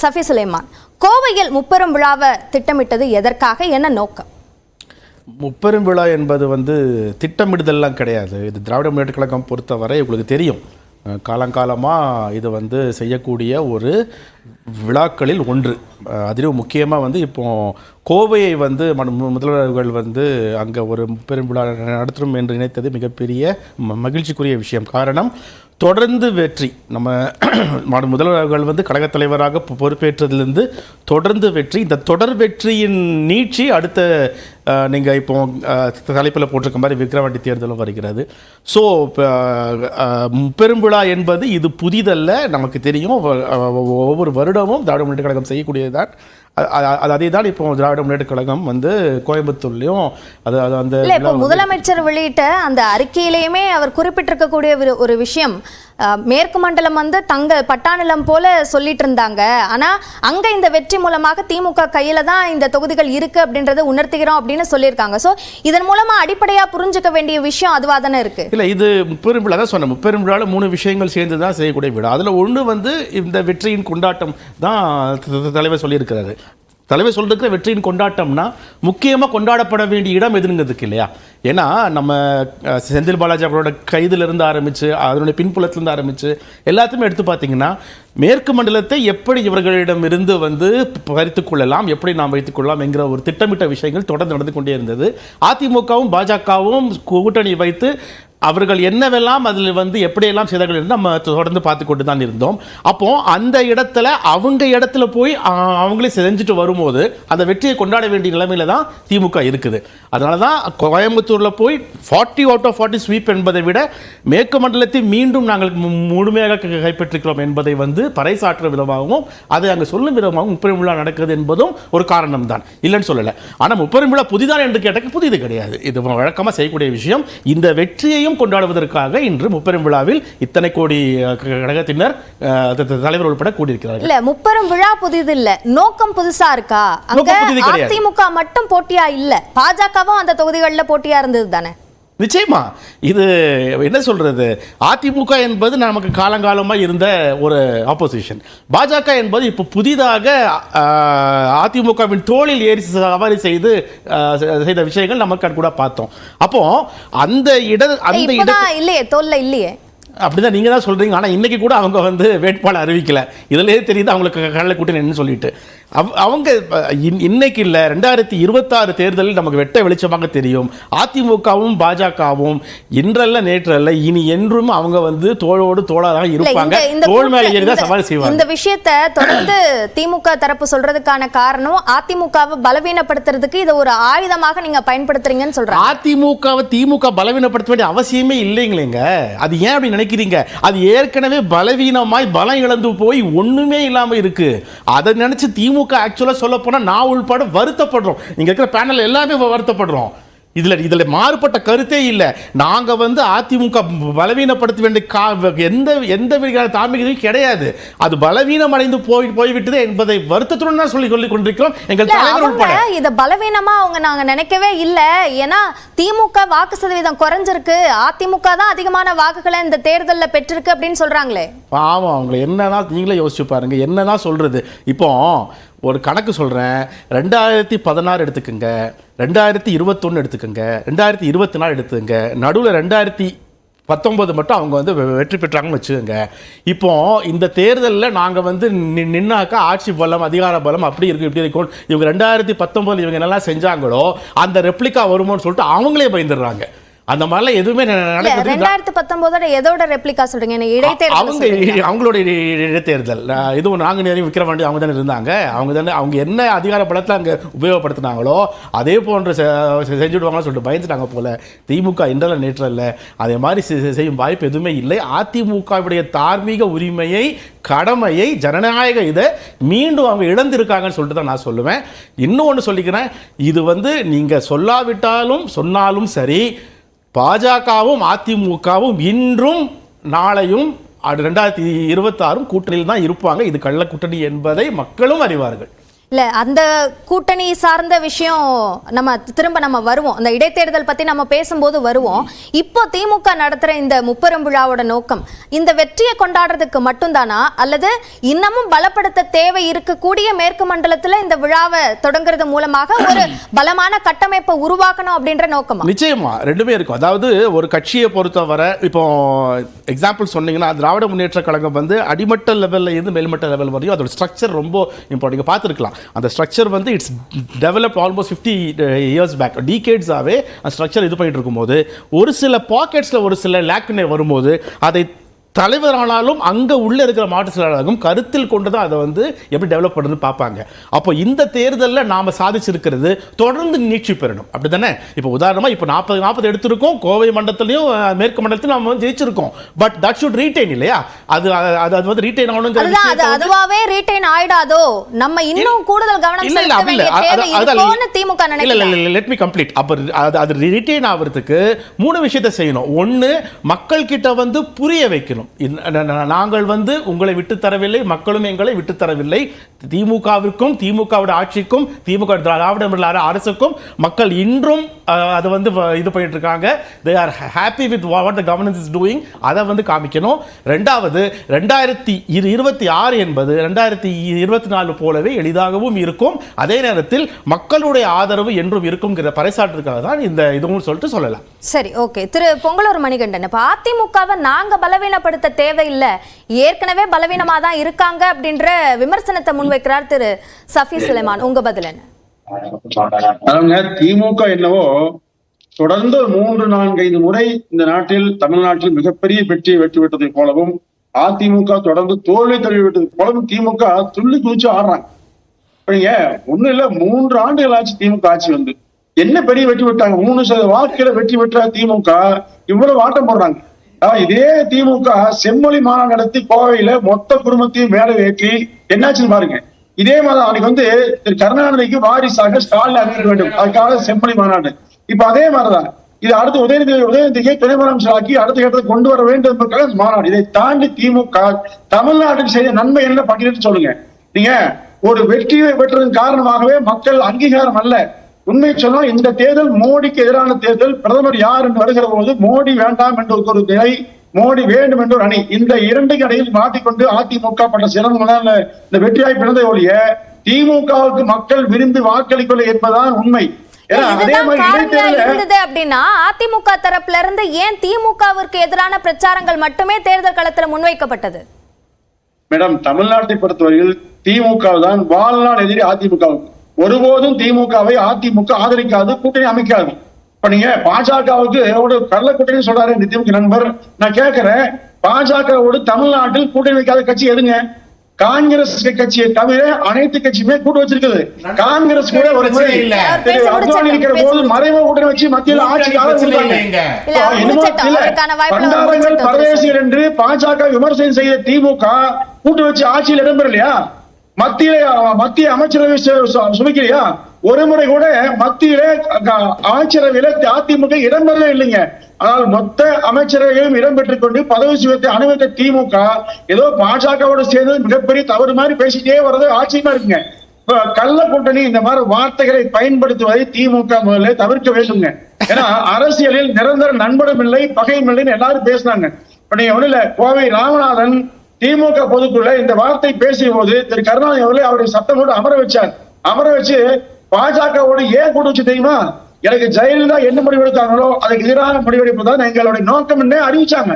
சஃபி சுலைமான், கோவையில் முப்பெரும் விழாவை திட்டமிட்டது எதற்காக, என்ன நோக்கம்? முப்பெரும் விழா என்பது திட்டமிடுதல்லாம் கிடையாது. இது திராவிட முன்னேற்ற கழகம் பொறுத்தவரை உங்களுக்கு தெரியும், காலங்காலமாக இது செய்யக்கூடிய ஒரு விழாக்களில் ஒன்று. அதிலும் முக்கியமாக இப்போ கோவையை முதல்வர்கள் அங்கே ஒரு பெரும் விழா நடத்தணும் என்று நினைத்தது மிகப்பெரிய மகிழ்ச்சிக்குரிய விஷயம். காரணம், தொடர்ந்து வெற்றி. நம்ம முதல்வர்கள் கழகத் தலைவராக பொறுப்பேற்றதிலிருந்து தொடர்ந்து வெற்றி. இந்த தொடர் வெற்றியின் நீட்சி அடுத்த நீங்கள் இப்போ தலைப்பில் போட்டிருக்க மாதிரி விக்கிரவாண்டி தேர்தலும் வருகிறது. ஸோ பெரும்பிழா என்பது இது புதிதல்ல, நமக்கு தெரியும். ஒவ்வொரு வருடமும் திராவிட முன்னேற்ற கழகம் செய்யக்கூடியது தான். அதே தான் இப்போ திராவிட முன்னேற்ற கழகம் கோயம்புத்தூர்லையும் அந்த இப்போ முதலமைச்சர் வெளியிட்ட அந்த அறிக்கையிலேயுமே அவர் குறிப்பிட்டிருக்கக்கூடிய ஒரு விஷயம், மேற்கு மண்டலம் தங்கள் பட்டாநிலம் போல சொல்லிட்டு இருந்தாங்க, ஆனா அங்க இந்த வெற்றி மூலமாக திமுக கையில தான் இந்த தொகுதிகள் இருக்கு அப்படின்றத உணர்த்துகிறோம் அப்படின்னு சொல்லியிருக்காங்க. சோ இதன் மூலமா அடிப்படையா புரிஞ்சுக்க வேண்டிய விஷயம் அதுவா தானே இருக்கு. இல்ல, இது முப்பெரும் விழா தான் சொன்னேன். முப்பெரும் விழால 3 விஷயங்கள் சேர்ந்து தான் செய்யக்கூடிய விழா. அதுல ஒன்று இந்த வெற்றியின் கொண்டாட்டம் தான் தலைவர் சொல்லியிருக்கிறாரு. தலைவர் சொல்லிருக்கிற வெற்றியின் கொண்டாட்டம்னா முக்கியமாக கொண்டாடப்பட வேண்டிய இடம் எதுங்கிறதுக்கு இல்லையா? ஏன்னா நம்ம செந்தில் பாலாஜி அவரோட கைதிலிருந்து ஆரம்பித்து அதனுடைய பின்புலத்திலிருந்து ஆரம்பித்து எல்லாத்தையுமே எடுத்து பார்த்தீங்கன்னா மேற்கு மண்டலத்தை எப்படி இவர்களிடம் இருந்து பறித்து கொள்ளலாம், எப்படி நாம் வைத்துக் கொள்ளலாம் என்கிற ஒரு திட்டமிட்ட விஷயங்கள் தொடர்ந்து நடந்து கொண்டே இருந்தது. அதிமுகவும் பாஜகவும் கூட்டணி வைத்து அவர்கள் என்னவெல்லாம் அதில் எப்படியெல்லாம் செய்தார்கள் நம்ம தொடர்ந்து பார்த்து கொண்டு தான் இருந்தோம். அப்போ அந்த இடத்துல போய் அவங்களே செஞ்சுட்டு வரும்போது அந்த வெற்றியை கொண்டாட வேண்டிய நிலைமையில தான் திமுக இருக்குது. அதனால தான் கோயம்புத்தூரில் போய் 40 out of 40 ஸ்வீப் என்பதை விட மேற்கு மண்டலத்தை மீண்டும் நாங்கள் முழுமையாக கைப்பற்றிக்கிறோம் என்பதை பறைசாற்றுற விதமாகவும் அதை அங்கே சொல்லும் விதமாகவும் முப்பெரும் விழா நடக்குது என்பதும் ஒரு காரணம் தான், இல்லைன்னு சொல்லலை. ஆனால் முப்பெரும் விழா புதிதான் என்று கேட்டால் புதிது கிடையாது. இது வழக்கமாக செய்யக்கூடிய விஷயம். இந்த வெற்றியையும் கொண்டாடுவதற்காக இன்று முப்பெரும் விழாவில் இத்தனை கோடி கழகத்தினர் தலைவர் உட்பட கூடியிருக்கிறார்கள். இல்ல, முப்பெரும் விழா புதிது இல்ல, நோக்கம் புதுசா இருக்கா? அதிமுக மட்டும் போட்டியா இல்ல, பாஜகவும் அந்த தொகுதிகளில் போட்டியா இருந்தது தானே? நிச்சயமா. இது என்ன சொல்றது, அதிமுக என்பது நமக்கு காலங்காலமாக இருந்த ஒரு ஆப்போசிஷன். பாஜக என்பது இப்போ புதிதாக அதிமுகவின் தோளில் ஏறி சவாரி செய்த விஷயங்கள் நமக்கு கூட பார்த்தோம். அப்போ அந்த இல்லையே, தோல்ல இல்லையே, அப்படிதான் நீங்க தான் சொல்றீங்க. ஆனா இன்னைக்கு கூட அவங்க வேட்பாளர் அறிவிக்கல. இதுலயே தெரியுது அவங்களுக்கு கடலை கூட்டணி என்ன சொல்லிட்டு. அவங்க இன்னைக்கு இல்லை, 2026 தேர்தலில் நமக்கு வெட்ட வெளிச்சமாக தெரியும். அதிமுகவும் பாஜகவும் இன்றல்ல நேற்றல்ல இனி என்றும் அவங்க தோளோடு தோளாக இருப்பாங்க. தோள் மேல ஏறி தான் சவால் செய்வாங்க. இந்த விஷயத்தை தொடர்ந்து திமுக தரப்பு சொல்றதுக்கான காரணம் அதிமுகவை பலவீனப்படுத்துறதுக்கு இதை ஒரு ஆயுதமாக நீங்க பயன்படுத்துறீங்கன்னு சொல்றாங்க. அதிமுகவை திமுக பலவீனப்படுத்த வேண்டிய அவசியமே இல்லைங்களேங்க. அது ஏன் அப்படி நினைக்கிறீங்க? அது ஏற்கனவே பலவீனமாய் பலம் இழந்து போய் ஒண்ணுமே இல்லாம இருக்கு. அதை நினைச்சு திமுக ஆக்சுவலா சொல்ல போனா நான் உள்பட வருத்தப்படுறோம். இங்க இருக்கிற பேனல் எல்லாமே வருத்தப்படுறோம். இதுல மாறுபட்ட கருத்தே இல்லை. நாங்க அதிமுக பலவீனப்படுத்த வேண்டிய எந்த விதமான தார்மீகமும் கிடையாது. அது பலவீனம் அடைந்து போய்விட்டது என்பதை வருத்தத்துடன் தான் சொல்லிக் கொண்டிருக்கிறோம். எங்கள் தலைவர் உட்பட இத பலவீனமா நாங்க நினைக்கவே இல்லை. ஏன்னா திமுக வாக்கு சதவீதம் குறைஞ்சிருக்கு, அதிமுக தான் அதிகமான வாக்குகளை இந்த தேர்தலில் பெற்றிருக்கு அப்படின்னு சொல்றாங்களே. ஆமா, அவங்க என்னதான் நீங்களே யோசிச்சு பாருங்க, என்னதான் சொல்றது. இப்போ ஒரு கணக்கு சொல்கிறேன். 2016 எடுத்துக்கோங்க, 2021 எடுத்துக்கோங்க, 2024 எடுத்துக்கோங்க, நடுவில் 2019 மட்டும் அவங்க வெற்றி பெற்றாங்கன்னு வச்சுக்கோங்க. இப்போ இந்த தேர்தலில் நாங்கள் நின்னாக்கா ஆட்சி பலம் அதிகார பலம் அப்படி இருக்கு இப்படி இருக்கும். இவங்க 2019 இவங்க என்னெல்லாம் செஞ்சாங்களோ அந்த ரெப்ளிகா வருமோன்னு சொல்லிட்டு அவங்களே பயந்துடுறாங்க. அந்த மாதிரிலாம் எதுவுமே நடக்குது. 2019 எதோட ரெப்ளிகா சொல்றீங்க? அவங்களோட இடைத்தேர்தல் இதுவும் நாங்குநேரி விக்கிரவாண்டி அவங்க தானே இருந்தாங்க. அவங்க என்ன அதிகார பலத்தை அங்கே உபயோகப்படுத்தினாங்களோ அதே போன்று செஞ்சுடுவாங்கன்னு சொல்லிட்டு பயந்துட்டாங்க போல. திமுக இன்றல நேற்றல்ல அதே மாதிரி செய்யும் வாய்ப்பு எதுவுமே இல்லை. அதிமுகவுடைய தார்மீக உரிமையை, கடமையை, ஜனநாயக இதை மீண்டும் அவங்க இழந்திருக்காங்கன்னு சொல்லிட்டு தான் நான் சொல்லுவேன். இன்னொன்று சொல்லிக்கிறேன், இது நீங்க சொல்லாவிட்டாலும் சொன்னாலும் சரி, பாஜகவும் அதிமுகவும் இன்றும் நாளையும் 2026 கூட்டணியில் தான் இருப்பாங்க. இது கள்ள கூட்டணி என்பதை மக்களும் அறிவார்கள். இல்ல அந்த கூட்டணி சார்ந்த விஷயம் நம்ம வருவோம். அந்த இடைத்தேர்தல் பத்தி நம்ம பேசும்போது வருவோம். இப்போ திமுக நடத்துற இந்த முப்பெரும் விழாவோட நோக்கம் இந்த வெற்றியை கொண்டாடுறதுக்கு மட்டும்தானா, அல்லது இன்னமும் பலப்படுத்த தேவை இருக்கக்கூடிய மேற்கு மண்டலத்துல இந்த விழாவை தொடங்குறது மூலமாக ஒரு பலமான கட்டமைப்பை உருவாக்கணும் அப்படின்ற நோக்கமா? நிச்சயமா ரெண்டுமே இருக்கும். அதாவது ஒரு கட்சியை பொறுத்தவரை இப்போ எக்ஸாம்பிள் சொன்னீங்கன்னா திராவிட முன்னேற்ற கழகம் வந்து அடிமட்ட லெவல்ல இருந்து மேல்மட்ட லெவல் வரையும் அதோட ஸ்ட்ரக்சர் ரொம்ப இம்பார்ட்டன்ட். பார்த்துருக்கலாம் அந்த ஸ்ட்ரக்சர் வந்து it's developed almost 50 years back, டீகேட்ஸாகவே அந்த ஸ்ட்ரக்சர் இது பண்ணிட்டு இருக்கும்போது ஒரு சில பாக்கெட்ஸில் ஒரு சில லேக்குனே வரும்போது அதை தலைவரானாலும் அங்கே உள்ளே இருக்கிற மாவட்ட செயலாளர்களும் கருத்தில் கொண்டு தான் அதை வந்து எப்படி டெவலப் பண்ணுறதுன்னு பார்ப்பாங்க. அப்போ இந்த தேர்தலில் நாம் சாதிச்சிருக்கிறது தொடர்ந்து நீட்சி பெறணும், அப்படி தானே? இப்போ உதாரணமாக இப்போ 40 எடுத்திருக்கோம், கோவை மண்டலத்திலையும் மேற்கு மண்டலத்திலும் நம்ம வந்து ஜெயிச்சிருக்கோம். பட் தட் ஷுட் ரீடைன் இல்லையா? அது அது அது வந்து ரீடைன் ஆகணுங்கிறது அதுவாகவே ரீடைன் ஆயிடாதோ, நம்ம இன்னும் கூடுதல் கவனம் செலுத்த வேண்டிய தேவை இருக்குன்னு திமுக நினைக்கல. இல்ல லெட் மீ கம்ப்ளீட். அப்போ அது ரீடைன் ஆகிறதுக்கு 3 விஷயத்தை செய்யணும். ஒன்று, மக்கள் கிட்ட வந்து புரிய வைக்கணும், நாங்கள் வந்து உங்களை விட்டு தரவில்லை, மக்களும் எங்களை விட்டு தரவில்லை. திமுகவிற்கும் திமுகவோட ஆட்சிக்கும் திமுக திராவிட அரசுக்கும் மக்கள் இன்றும் அதை வந்து இது பண்ணிட்டு இருக்காங்க. they are happy with what the governance is doing. அதை வந்து காமிக்கணும். ரெண்டாவது, 2026 என்பது 2024 போலவே எளிதாகவும் இருக்கும், அதே நேரத்தில் மக்களுடைய ஆதரவு என்றும் இருக்கும்ங்கிற பறைசாற்றுக்காக தான் இந்த இதுவும் சொல்லிட்டு சொல்லலாம். சரி, ஓகே. திரு பொங்கலூர் மணிகண்டன், இப்ப அதிமுகவை நாங்க பலவீனப்படுத்த தேவையில்லை, ஏற்கனவே பலவீனமா தான் இருக்காங்க அப்படின்ற விமர்சனத்தை முன்வைக்கிறார் திரு சஃபி சுலைமான். உங்க பதில் என்ன? திமுக என்னவோ தொடர்ந்து 3-4-5 முறை இந்த நாட்டில் தமிழ்நாட்டில் மிகப்பெரிய வெற்றியை பெற்றதை போலவும் அதிமுக தொடர்ந்து தோல்வி தழுவி விட்டது போலவும் திமுக துள்ளி குதிச்சு ஆடுறாங்க. நீங்க ஒண்ணு இல்ல, 3 ஆண்டுகள் ஆச்சு திமுக ஆட்சி வந்து, என்ன பெரிய வெற்றி பெற்றாங்க? 3% வாக்குல வெற்றி பெற்ற திமுக இவ்வளவு ஆட்டம் போடுறாங்க. இதே திமுக செம்மொழி மாநாடு நடத்தி கோவையில மொத்த குடும்பத்தையும் மேலே ஏற்றி என்னாச்சுன்னு பாருங்க. இதே மாதிரி அன்னைக்கு வந்து திரு கருணாநிதிக்கு வாரிசாக ஸ்டாலின் அறிவிக்க வேண்டும், அதுக்காக செம்மொழி மாநாடு. இப்ப அதே மாதிரிதான் இது அடுத்து உதயநிதியை துணை முதலமைச்சர் ஆக்கி அடுத்த கட்டத்தை கொண்டு வர வேண்டும் என்பதற்காக மாநாடு. இதை தாண்டி திமுக தமிழ்நாட்டில் செய்த நன்மை என்ன பட்டியலிட்டு சொல்லுங்க. நீங்க ஒரு வெற்றியை பெற்றதன் காரணமாகவே மக்கள் அங்கீகாரம் அல்ல. உண்மை சொன்னால் இந்த தேர்தல் மோடிக்கு எதிரான தேர்தல். பிரதமர் யார் என்று வருகிற போது மோடி வேண்டாம் என்ற ஒரு நிலை, மோடி வேண்டும் என்ற ஒரு அணி, இந்த 2 இடையில் மாட்டிக்கொண்டு அதிமுக பட்ட சிரமங்களால் இந்த வெற்றியாய் பிறந்த ஒழிய திமுகவுக்கு மக்கள் விரும்பி வாக்களிக்கவில்லை என்பதுதான் உண்மை. அப்படின்னா அதிமுக தரப்புல இருந்து ஏன் திமுகவிற்கு எதிரான பிரச்சாரங்கள் மட்டுமே தேர்தல் களத்துல முன்வைக்கப்பட்டது? மேடம், தமிழ்நாட்டை பொறுத்தவரையில் திமுக தான் வாழ்நாள் எதிரி அதிமுகவுக்கு. ஒருபோதும் திமுகவை அதிமுக ஆதரிக்காது, கூட்டணி அமைக்காது. இப்ப நீங்க பாஜகவுக்கு கள்ள கூட்டணி சொல்றாரு திமுக நண்பர், நான் கேட்கிறேன், பாஜகவோடு தமிழ்நாட்டில் கூட்டணி வைக்காத கட்சி எதுங்க? காங்கிரஸ் கட்சியை தவிர அனைத்து கட்சியுமே கூட்டு வச்சிருக்குது. காங்கிரஸ் கூட ஒரு முறை அத்வானி இருக்கிற போது மறைமுக கூட்டணி வச்சு மத்தியில் ஆட்சி பண்டாரங்கள் பரதேசிகள் என்று பாஜக விமர்சனம் செய்த திமுக கூட்டு வச்சு ஆட்சியில் இடம்பெறலையா? மத்திய அமைச்சரவை சுமிக்கலையா? ஒரு முறை கூட மத்தியில அமைச்சரவையில அதிமுக இடம்பெறவே இல்லைங்க. ஆனால் மொத்த அமைச்சரவையும் இடம்பெற்றுக் கொண்டு பதவி சுயத்தை அனுமதித்த திமுக ஏதோ பாஜகவோடு சேர்ந்து மிகப்பெரிய தவறு மாதிரி பேசிட்டே வர்றது ஆச்சரியமா இருக்குங்க. இப்ப கள்ள கூட்டணி இந்த மாதிரி வார்த்தைகளை பயன்படுத்துவதை திமுக முதல்ல தவிர்க்க வேண்டுங்க. ஏன்னா அரசியலில் நிரந்தர நண்பனும் இல்லை பகையும் இல்லைன்னு எல்லாரும் பேசினாங்க. இப்ப நீங்க ஒண்ணு இல்ல, கோவை ராமநாதன் திமுக பொதுக்குள்ள இந்த வார்த்தை பேசிய போது திரு கருணாநிதி அவர்களை அவருடைய சட்டம் போட்டு அமர வச்சு பாஜகவோடு ஏன் கூட்டு வச்சு தெரியுமா? எனக்கு ஜெயலலிதா என்ன முடிவெடுத்தாங்களோ அதுக்கு எதிரான முடிவெடுப்பு தான் எங்களுடைய நோக்கம் அறிவிச்சாங்க.